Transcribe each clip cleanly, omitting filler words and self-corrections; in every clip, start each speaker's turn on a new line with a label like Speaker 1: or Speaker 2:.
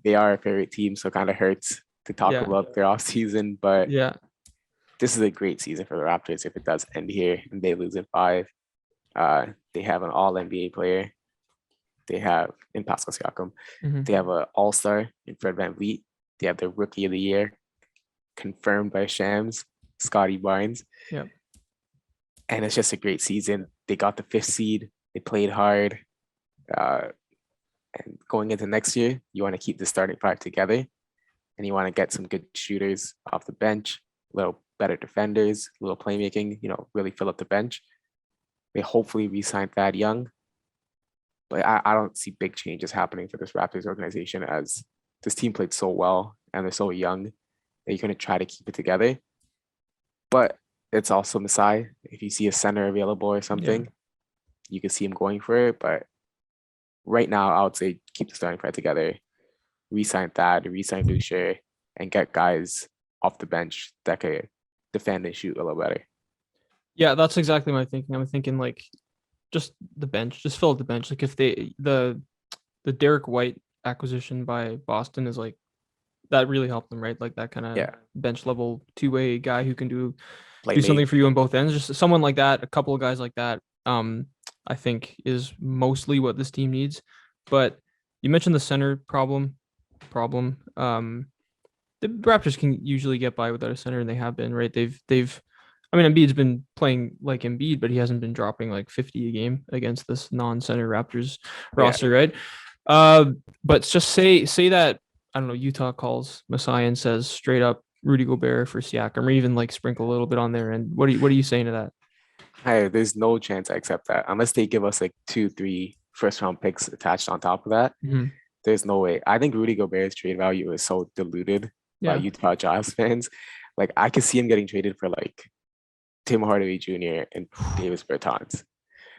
Speaker 1: they are a favorite team, so it kind of hurts to talk
Speaker 2: Yeah.
Speaker 1: about their off season. But
Speaker 2: Yeah.
Speaker 1: this is a great season for the Raptors if it does end here and they lose in five. They have an All NBA player. They have in Pascal Siakam.
Speaker 2: Hmm.
Speaker 1: They have an All Star in Fred VanVleet. They have the Rookie of the Year confirmed by Shams, Scottie Barnes,
Speaker 2: Yeah.
Speaker 1: and it's just a great season. They got the fifth seed. They played hard. Uh, and going into next year, you want to keep the starting five together, and you want to get some good shooters off the bench, a little better defenders, a little playmaking. Really fill up the bench. They hopefully re-sign Thad Young, but I don't see big changes happening for this Raptors organization as this team played so well and they're so young that you're going to try to keep it together. But it's also Masai. If you see a center available or something, you can see him going for it. But right now, I would say keep the starting five together, re-sign Thad, re-sign Boucher, and get guys off the bench that could defend and shoot a little better.
Speaker 2: Yeah, that's exactly my thinking. I'm thinking like just the bench, just fill up the bench. Like if the Derek White acquisition by Boston is like that really helped them, right? Like that kind of bench level two-way guy who can do something for you on both ends. Just someone like that, a couple of guys like that. I think is mostly what this team needs. But you mentioned the center problem. The Raptors can usually get by without a center, and they have been, right? I mean, Embiid's been playing like Embiid, but he hasn't been dropping like 50 a game against this non-center Raptors roster, right? But just say that, I don't know, Utah calls Masai and says straight up Rudy Gobert for Siakam, or even like sprinkle a little bit on there. And what are you saying to that?
Speaker 1: Hey, there's no chance I accept that unless they give us like 2-3 first round picks attached on top of that.
Speaker 2: Mm-hmm.
Speaker 1: There's no way. I think Rudy Gobert's trade value is so diluted by Utah Jazz fans. Like I could see him getting traded for like Tim Hardaway Jr. and Davis Bertans.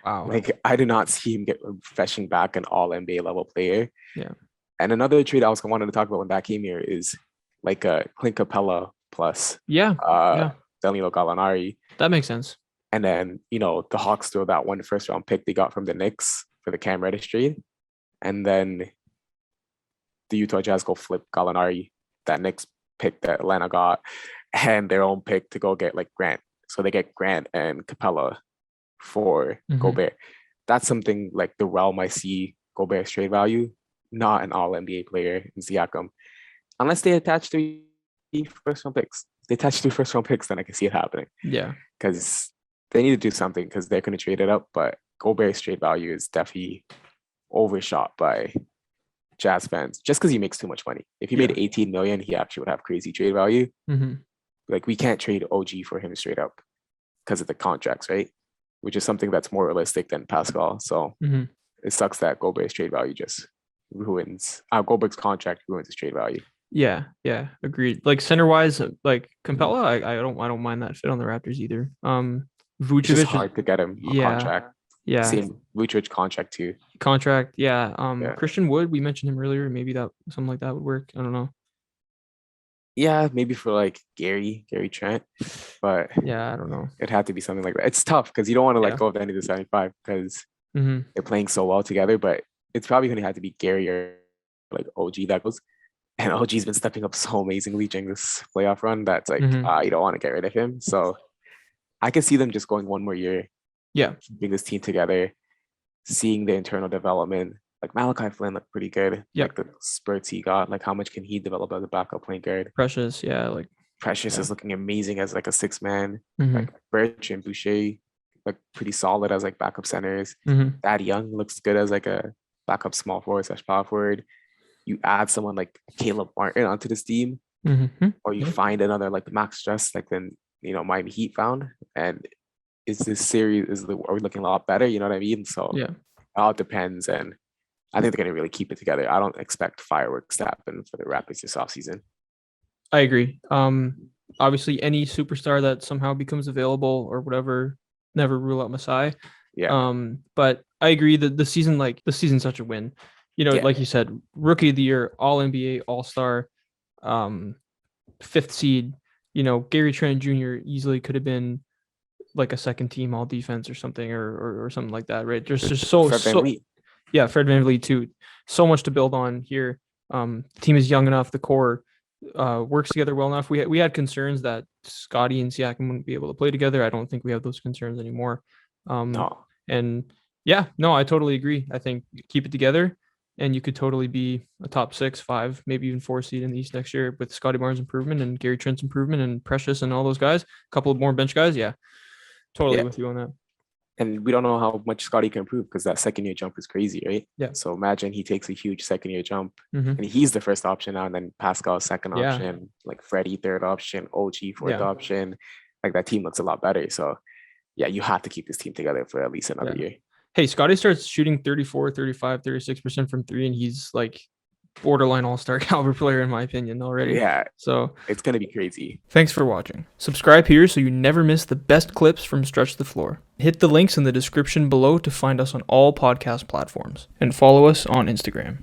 Speaker 2: Wow.
Speaker 1: Like I do not see him fetching back an all NBA level player.
Speaker 2: Yeah.
Speaker 1: And another trade I was wanting to talk about when that came here is like a Clint Capella plus Danilo Gallinari.
Speaker 2: That makes sense.
Speaker 1: And then, the Hawks throw that one first round pick they got from the Knicks for the Cam Reddish trade. And then the Utah Jazz go flip Gallinari, that Knicks pick that Atlanta got, and their own pick to go get like Grant. So they get Grant and Capella for Gobert. That's something like the realm I see Gobert's trade value, not an all NBA player in Siakam. Unless they attach 3 first round picks. If they attach 3 first round picks, then I can see it happening.
Speaker 2: Yeah.
Speaker 1: Because they need to do something because they're going to trade it up. But Gobert's trade value is definitely overshot by Jazz fans just because he makes too much money. If he made 18 million, he actually would have crazy trade value. Like we can't trade OG for him straight up because of the contracts, right? Which is something that's more realistic than Pascal. So it sucks that Gobert's trade value just ruins. Gobert's contract ruins his trade value.
Speaker 2: Yeah, agreed. Like center wise, like Capella, I don't mind that fit on the Raptors either. Vucevic
Speaker 1: it's just hard to get him on contract.
Speaker 2: Yeah.
Speaker 1: Same Vucevic contract too.
Speaker 2: Christian Wood, we mentioned him earlier. Maybe that something like that would work. I don't know.
Speaker 1: Yeah, maybe for like Gary Trent, but
Speaker 2: I don't know.
Speaker 1: It had to be something like that. It's tough because you don't want to let go of any of the 75 because they're playing so well together. But it's probably going to have to be Gary or like OG that goes. And OG's been stepping up so amazingly during this playoff run that's like, you don't want to get rid of him. So I can see them just going one more year.
Speaker 2: Yeah.
Speaker 1: Keeping this team together, seeing the internal development. Like Malachi Flynn looked pretty good.
Speaker 2: Yeah.
Speaker 1: Like the spurts he got, like how much can he develop as a backup point guard?
Speaker 2: Precious,
Speaker 1: Precious is looking amazing as like a 6-man. Like Birch and Boucher look pretty solid as like backup centers. Thad Young looks good as like a backup small forward / power forward. You add someone like Caleb Martin onto this team, or you find another like Max Stress, like then Miami Heat found. And is this series are we looking a lot better? You know what I mean? So it all depends, and I think they're going to really keep it together. I don't expect fireworks to happen for the Raptors this offseason.
Speaker 2: I agree. Obviously, any superstar that somehow becomes available or whatever, never rule out Masai.
Speaker 1: Yeah.
Speaker 2: But I agree that the season's such a win. Like you said, Rookie of the Year, All NBA, All Star, 5th seed. Gary Trent Jr. easily could have been like a second team All Defense or something or something like that, right? There's just Fred VanVleet too. So much to build on here. The team is young enough. The core works together well enough. We had concerns that Scottie and Siakam wouldn't be able to play together. I don't think we have those concerns anymore.
Speaker 1: No.
Speaker 2: And yeah, no, I totally agree. I think keep it together, and you could totally be a top 6, 5, maybe even 4 seed in the East next year with Scottie Barnes improvement and Gary Trent's improvement and Precious and all those guys. A couple of more bench guys. Yeah, totally
Speaker 1: Yeah.
Speaker 2: with you on that.
Speaker 1: And we don't know how much Scottie can improve because that second year jump is crazy, right?
Speaker 2: Yeah.
Speaker 1: So imagine he takes a huge second year jump
Speaker 2: Mm-hmm.
Speaker 1: and he's the first option now, and then Pascal second
Speaker 2: Yeah.
Speaker 1: option, like Freddie third option, OG fourth
Speaker 2: Yeah.
Speaker 1: option. Like that team looks a lot better. So yeah, you have to keep this team together for at least another year.
Speaker 2: Hey, Scottie starts shooting 34, 35, 36% from three, and he's like borderline all-star caliber player in my opinion already.
Speaker 1: Yeah.
Speaker 2: So
Speaker 1: It's gonna be crazy.
Speaker 2: thanks for watching. Subscribe here so you never miss the best clips from Stretch the Floor. Hit the links in the description below to find us on all podcast platforms, and follow us on Instagram.